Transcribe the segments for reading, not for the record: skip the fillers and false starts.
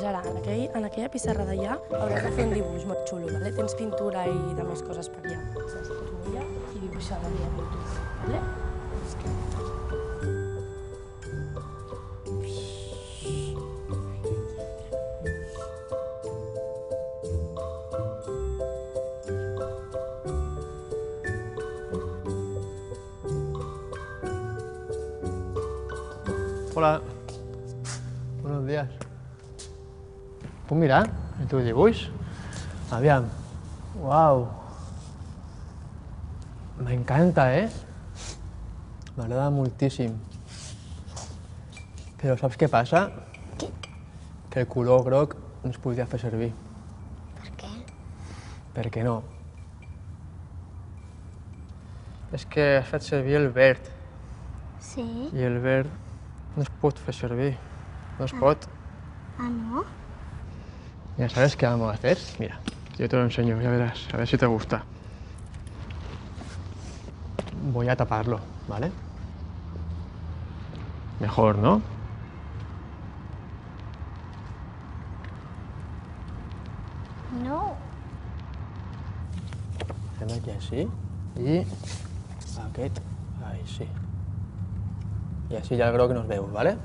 ara, en aquella pissarra d'allà hauràs de fer un dibuix molt xulo, vale? Tens pintura i de més coses per allà. Saps? Pots mullar i dibuixar la via pintura, vale? Hola. Buenos días. Puc mirar el teu dibuix? Aviam. Uau. M'encanta, M'agrada moltíssim. Però saps què passa? Què? Que el color groc no es podria fer servir. Per què? Per què no? És que has fet servir el verd. Sí? I el verd no es pot fer servir. No es pot. Ah, no? Mira, ¿sabes qué vamos a hacer? Mira, yo te lo enseño, ya verás, a ver si te gusta. Voy a taparlo, ¿vale? Mejor, ¿no? No. Fem aquí així i aquest, així. Y así ya el groc nos vemos, ¿vale?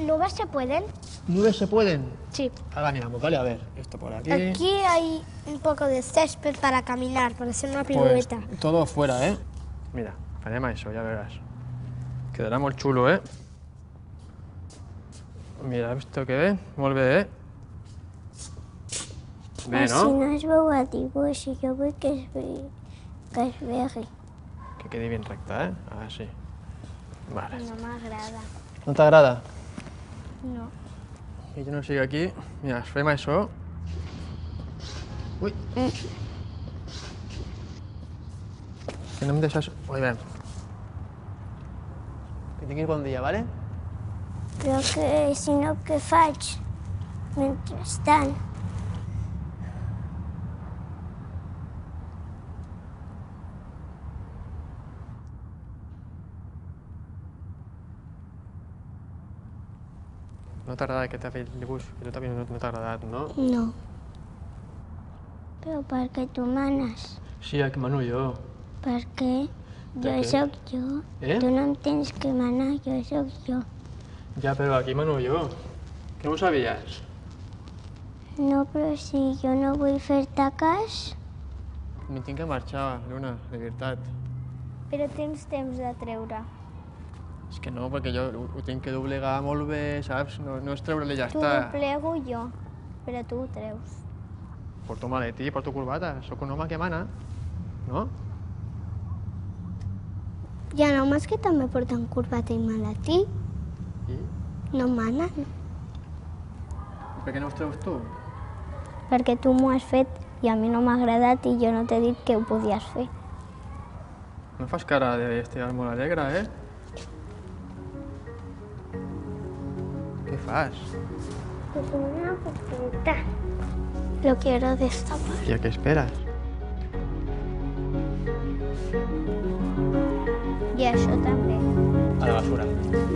¿Nubes se pueden? ¿Nubes se pueden? Sí. Ahora miramos, ¿vale? A ver, esto por aquí. Aquí hay un poco de césped para caminar, para hacer una pirueta. Pues todo fuera, ¿eh? Mira, farem això, ja veràs. Quedarà molt xulo, Mira, has visto que bé? Molt bé, Bé, no? Si no es veu el dibuix, i jo vull que es vegi. Que quedi ben recte, Ah, sí. Vale. No m'agrada. No t'agrada? No. Que jo no sigui aquí. Mira, fem això. Ui! Que no em deixes... Ui, bé. Que tinguis bon dia, vale? Però que, si no, què faig? Mentrestant. No t'agrada que t'ha fet el dibuix? Que tu també no t'ha agradat, no? No. Però per què tu manes? Sí, aquí mano jo. Per què? Jo què? sóc jo. Tu no em tens que manar, jo sóc jo. Ja, però aquí mano jo. Que no ho sabies? No, però si jo no vull fer-te cas... M'hi tinc que marxar, Luna, de veritat. Però tens temps de treure. És que no, perquè jo ho tinc que doblegar molt bé, saps? No és treure-li i ja Tu està. ho plego jo, però tu ho treus. Porto maletí, porto corbata. Sóc un home que mana, no? Hi ha homes que també porten corbata i maletí. I? No manen. Per què no us treus tu? Perquè tu m'ho has fet i a mi no m'ha agradat i jo no t'he dit que ho podies fer. No fas cara d'estar molt alegre, Què fas? Es una oportunidad. Lo quiero destapar. I a què esperes? I això també. A la basura.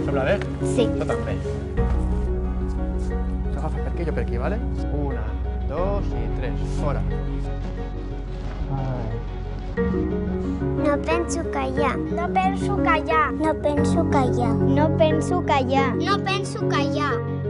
Sembla bé? Sí. Això també. Agafa per aquí, jo per aquí, vale? 1, 2 i 3. Fora. No penso callar. No penso callar. No penso callar. No penso callar. No penso callar.